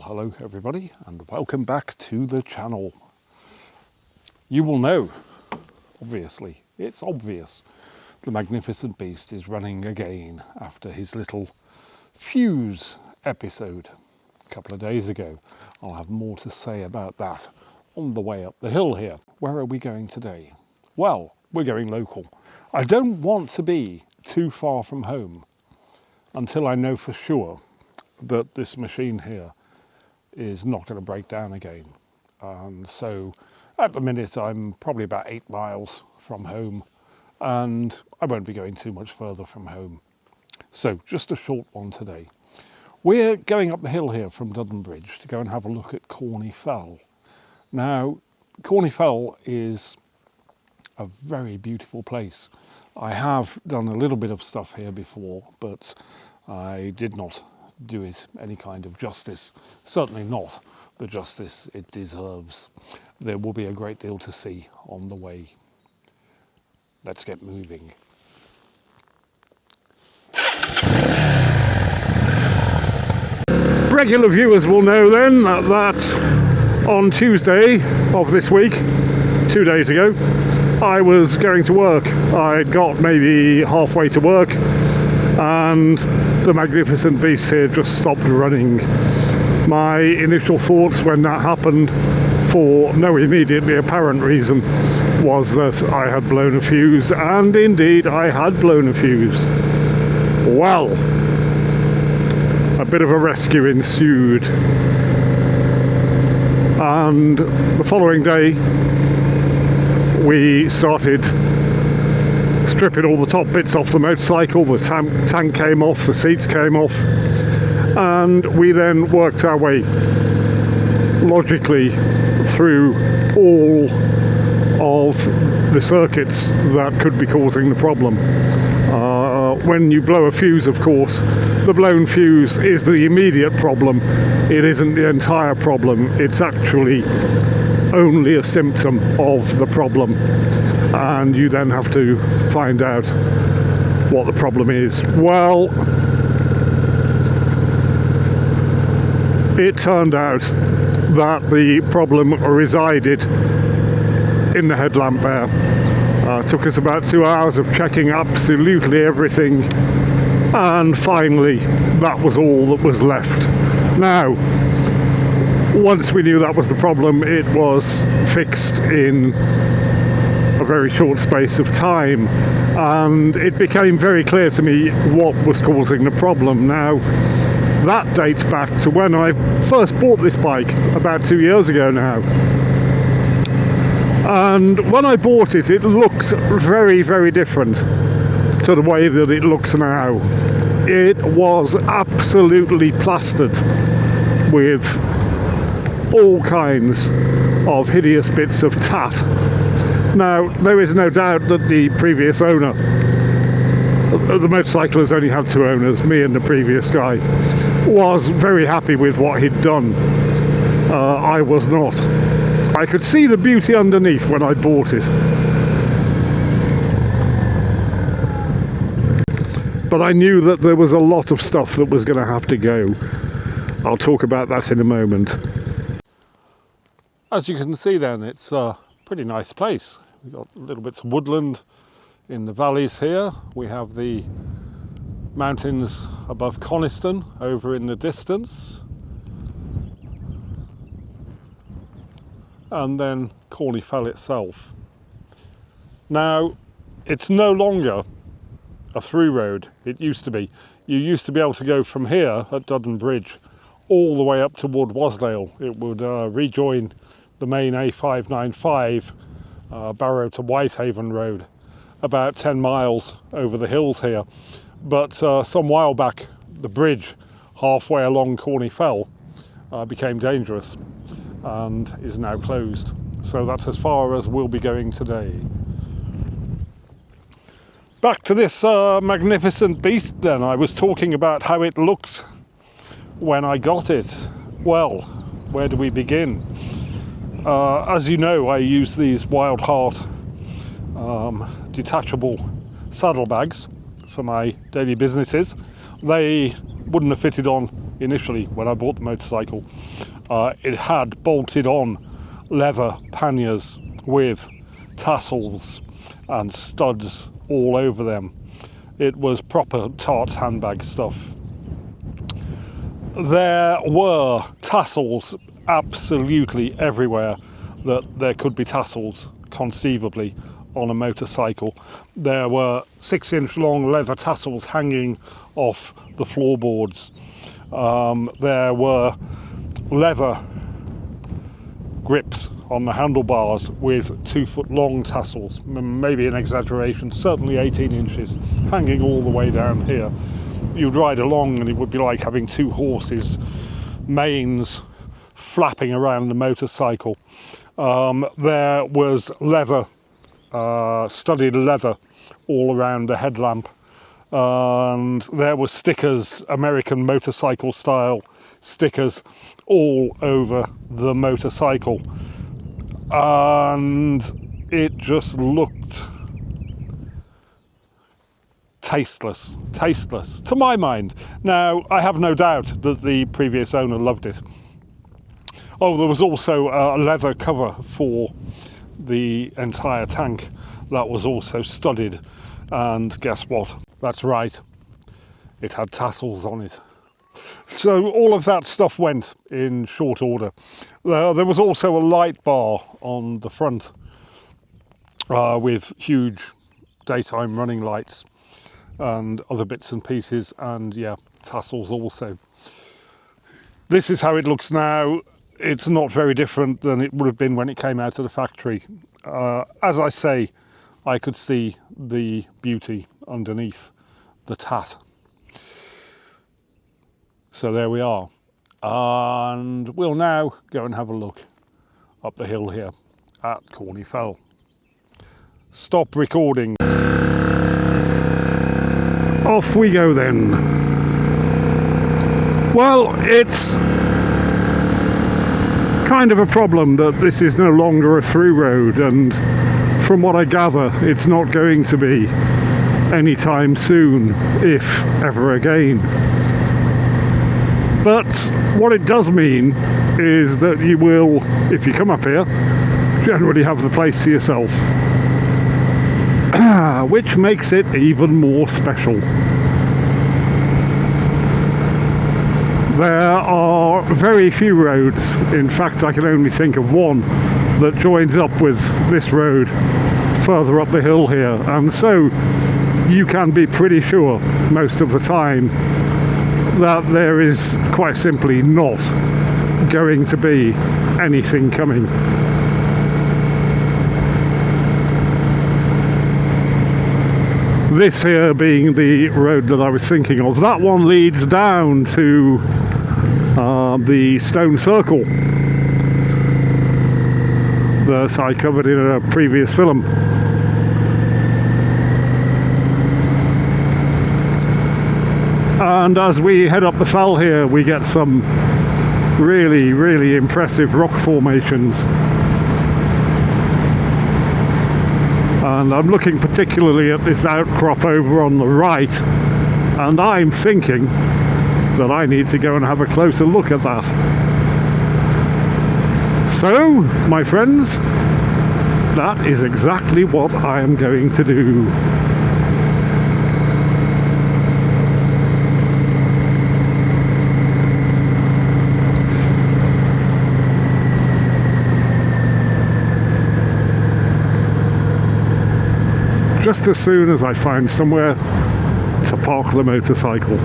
hello everybody and welcome back to the channel. You will know, obviously, it's obvious, the magnificent beast is running again after his little fuse episode a couple of days ago. I'll have more to say about that on the way up the hill here. Where are we going today? Well, we're going local. I don't want to be too far from home until I know for sure that this machine here is not going to break down again. And so at the minute I'm probably about 8 miles from home and I won't be going too much further from home. So just a short one today. We're going up the hill here from Bridge to go and have a look at Corney Fell. Now, Corney Fell is a very beautiful place. I have done a little bit of stuff here before, but I did not do it any kind of justice, certainly not the justice it deserves. There will be a great deal to see on the way. Let's get moving. Regular viewers will know then that on Tuesday of this week, 2 days ago, I was going to work. I got maybe halfway to work and the magnificent beast here just stopped running. My initial thoughts when that happened, for no immediately apparent reason, was that I had blown a fuse, and indeed I had blown a fuse. Well, a bit of a rescue ensued, and the following day we started stripping all the top bits off the motorcycle. The tank came off, the seats came off, and we then worked our way logically through all of the circuits that could be causing the problem. When you blow a fuse, of course, the blown fuse is the immediate problem. It isn't the entire problem. It's actually only a symptom of the problem, and you then have to find out what the problem is. Well, it turned out that the problem resided in the headlamp there. Took us about 2 hours of checking absolutely everything, and finally that was all that was left. Now, once we knew that was the problem, it was fixed in a very short space of time, and it became very clear to me what was causing the problem. Now, that dates back to when I first bought this bike about 2 years ago now. And when I bought it, it looked very, very different to the way that it looks now. It was absolutely plastered with all kinds of hideous bits of tat. Now, there is no doubt that the previous owner, the motorcycle has only had 2 owners, me and the previous guy, was very happy with what he'd done. I was not. I could see the beauty underneath when I bought it. But I knew that there was a lot of stuff that was going to have to go. I'll talk about that in a moment. As you can see then, it's a pretty nice place. We've got little bits of woodland in the valleys here. We have the mountains above Coniston over in the distance. And then Corney Fell itself. Now, it's no longer a through road. It used to be. You used to be able to go from here at Dudden Bridge all the way up toward Wasdale. It would rejoin the main A595 Barrow to Whitehaven Road, about 10 miles over the hills here. But some while back, the bridge halfway along Corney Fell became dangerous and is now closed. So that's as far as we'll be going today. Back to this magnificent beast then. I was talking about how it looked when I got it. Well, where do we begin? As you know, I use these Wild Heart detachable saddlebags for my daily businesses. They wouldn't have fitted on initially when I bought the motorcycle, it had bolted on leather panniers with tassels and studs all over them. It was proper tarts handbag stuff. There were tassels absolutely everywhere that there could be tassels conceivably on a motorcycle. There were 6-inch long leather tassels hanging off the floorboards. There were leather grips on the handlebars with 2-foot long tassels, maybe an exaggeration, certainly 18 inches, hanging all the way down here. You'd ride along and it would be like having 2 horses' manes flapping around the motorcycle. There was leather, studded leather all around the headlamp, and there were stickers, American motorcycle style stickers, all over the motorcycle, and it just looked tasteless to my mind. Now, I have no doubt that the previous owner loved it. Oh, there was also a leather cover for the entire tank that was also studded, and guess what? That's right, it had tassels on it. So all of that stuff went in short order. There was also a light bar on the front with huge daytime running lights and other bits and pieces, and yeah, tassels also. This is how it looks now. It's not very different than it would have been when it came out of the factory. As I say, I could see the beauty underneath the tat. So there we are. And we'll now go and have a look up the hill here at Corney Fell. Stop recording. Off we go then. Well, it's kind of a problem that this is no longer a through road, and from what I gather, it's not going to be anytime soon, if ever again. But what it does mean is that you will, if you come up here, generally have the place to yourself, which makes it even more special. There are very few roads, in fact I can only think of one that joins up with this road further up the hill here, and so you can be pretty sure most of the time that there is quite simply not going to be anything coming. This here being the road that I was thinking of. That one leads down to the stone circle that I covered in a previous film. And as we head up the fell here, we get some really, really impressive rock formations. And I'm looking particularly at this outcrop over on the right, and I'm thinking that I need to go and have a closer look at that. So, my friends, that is exactly what I am going to do. Just as soon as I find somewhere to park the motorcycle.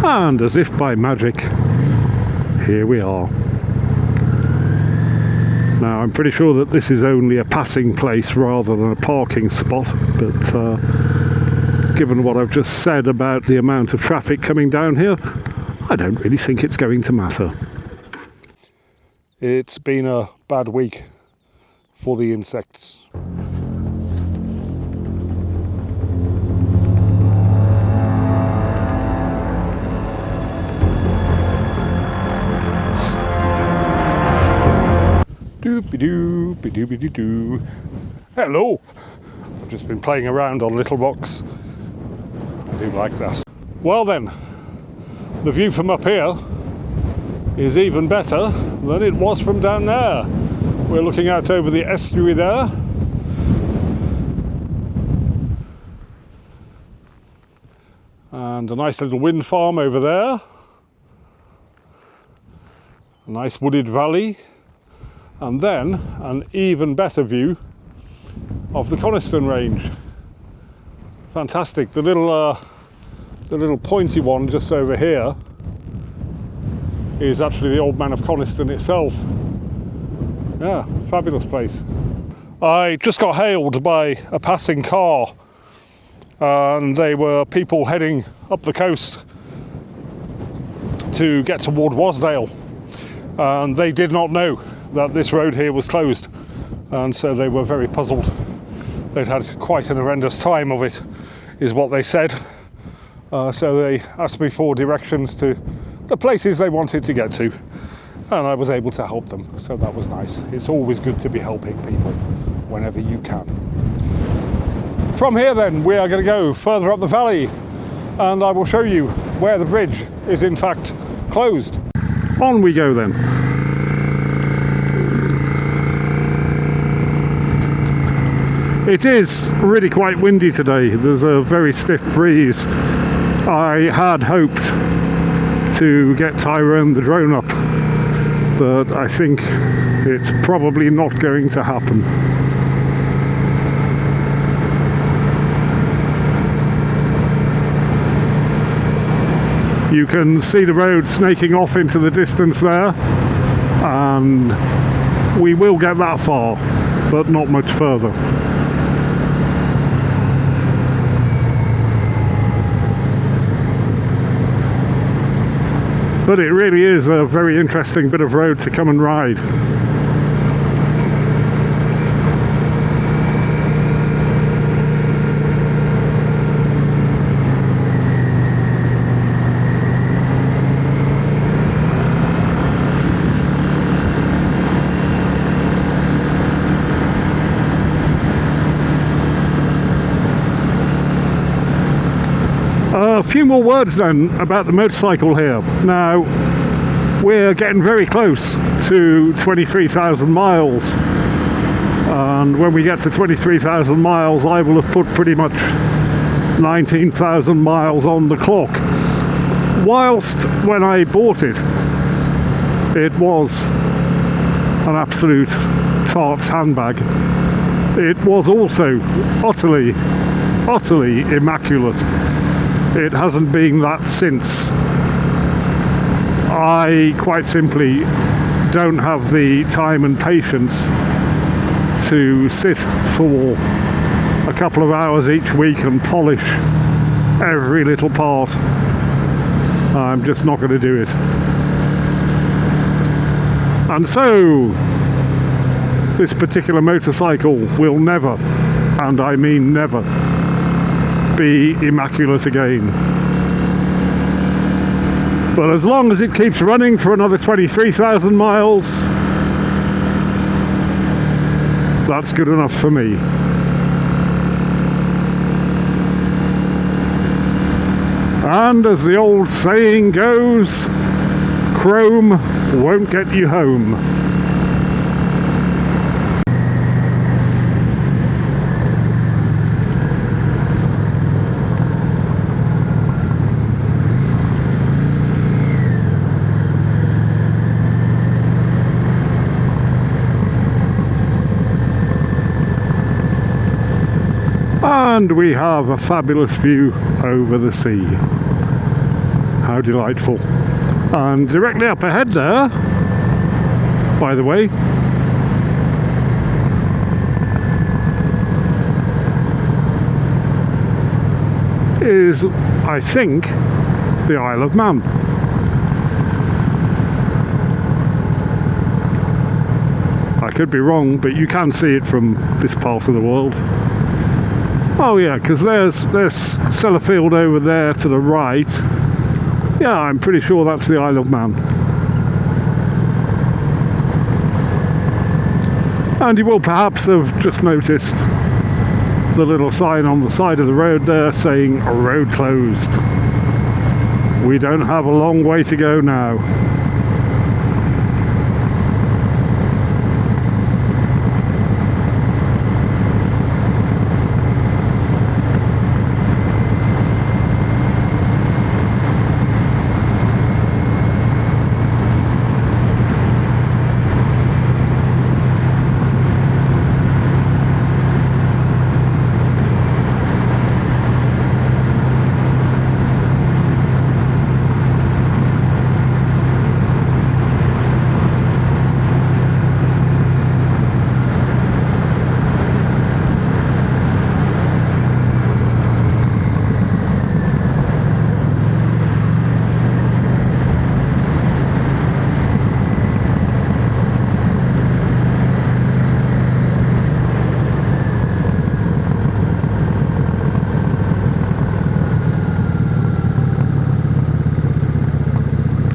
And as if by magic, here we are. Now I'm pretty sure that this is only a passing place rather than a parking spot, but given what I've just said about the amount of traffic coming down here, I don't really think it's going to matter. It's been a bad week for the insects. Doop-de-doop. Doopy-doopy-doo. Hello! I've just been playing around on little rocks. I do like that. Well then, the view from up here is even better than it was from down there. We're looking out over the estuary there. And a nice little wind farm over there. A nice wooded valley. And then an even better view of the Coniston range. Fantastic. The little pointy one just over here is actually the Old Man of Coniston itself. Yeah, fabulous place. I just got hailed by a passing car, and they were people heading up the coast to get toward Wasdale, and they did not know that this road here was closed, and so they were very puzzled. They'd had quite an horrendous time of it, is what they said. So they asked me for directions to the places they wanted to get to, and I was able to help them, so that was nice. It's always good to be helping people whenever you can. From here then, we are going to go further up the valley, and I will show you where the bridge is in fact closed. On we go then. It is really quite windy today. There's a very stiff breeze. I had hoped to get Tyrone the drone up, but I think it's probably not going to happen. You can see the road snaking off into the distance there, and we will get that far, but not much further. But it really is a very interesting bit of road to come and ride. A few more words then about the motorcycle here. Now, we're getting very close to 23,000 miles, and when we get to 23,000 miles I will have put pretty much 19,000 miles on the clock. Whilst when I bought it, it was an absolute tart's handbag, it was also utterly immaculate. It hasn't been that since. I quite simply don't have the time and patience to sit for a couple of hours each week and polish every little part. I'm just not going to do it. And so this particular motorcycle will never, and I mean never, be immaculate again. But as long as it keeps running for another 23,000 miles, that's good enough for me. And as the old saying goes, chrome won't get you home. And we have a fabulous view over the sea. How delightful. And directly up ahead there, by the way, is, I think, the Isle of Man. I could be wrong, but you can see it from this part of the world. Oh yeah, because there's Sellafield over there to the right. Yeah, I'm pretty sure that's the Isle of Man. And you will perhaps have just noticed the little sign on the side of the road there saying road closed. We don't have a long way to go now.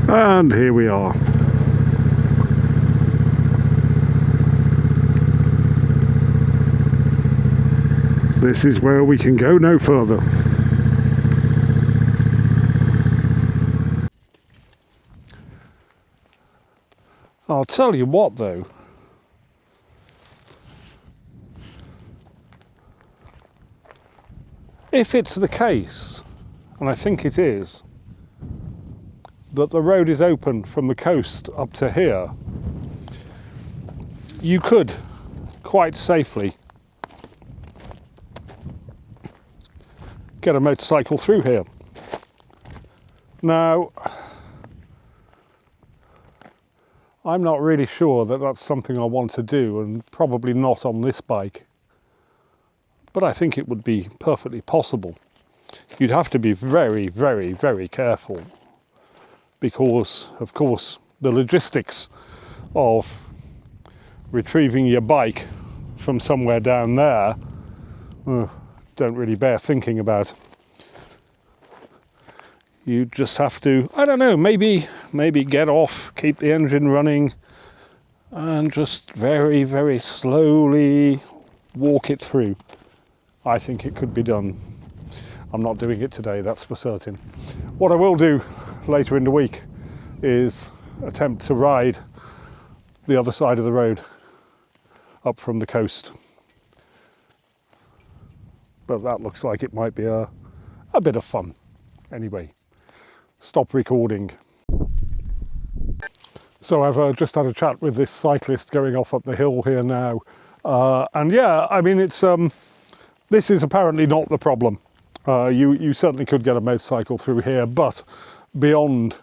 And here we are. This is where we can go no further. I'll tell you what though, if it's the case, and I think it is, that the road is open from the coast up to here, you could quite safely get a motorcycle through here. Now, I'm not really sure that that's something I want to do, and probably not on this bike, but I think it would be perfectly possible. You'd have to be very, very, very careful, because of course the logistics of retrieving your bike from somewhere down there don't really bear thinking about. You just have to, I don't know, maybe get off, keep the engine running, and just very, very slowly walk it through. I think it could be done. I'm not doing it today, that's for certain. What I will do later in the week is attempt to ride the other side of the road up from the coast. But that looks like it might be a bit of fun. Anyway, stop recording. So I've just had a chat with this cyclist going off up the hill here now. And yeah, I mean, it's this is apparently not the problem. You certainly could get a motorcycle through here, but beyond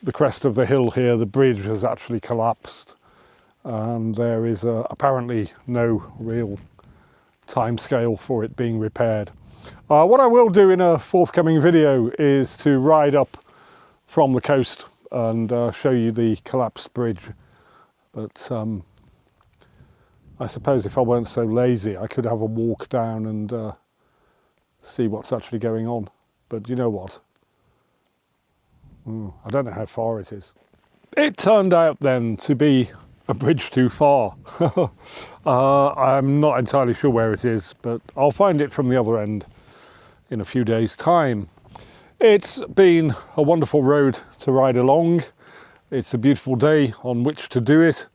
the crest of the hill here, the bridge has actually collapsed, and there is apparently no real time scale for it being repaired. What I will do in a forthcoming video is to ride up from the coast and show you the collapsed bridge, but I suppose if I weren't so lazy I could have a walk down and see what's actually going on. But you know what? I don't know how far it is. It turned out then to be a bridge too far. I'm not entirely sure where it is, but I'll find it from the other end in a few days' time. It's been a wonderful road to ride along. It's a beautiful day on which to do it,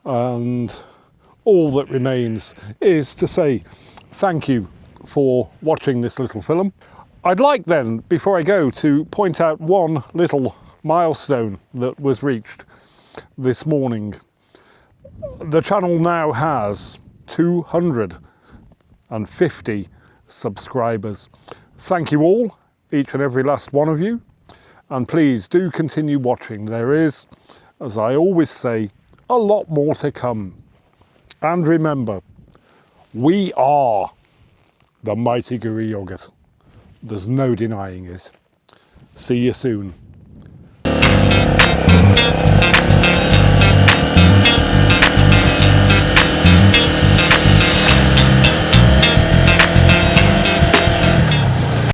and all that remains is to say thank you for watching this little film. I'd like then, before I go, to point out one little milestone that was reached this morning. The channel now has 250 subscribers. Thank you all, each and every last one of you, and please do continue watching. There is, as I always say, a lot more to come. And remember, we are the mighty Guru Yogurt. There's no denying it. See you soon.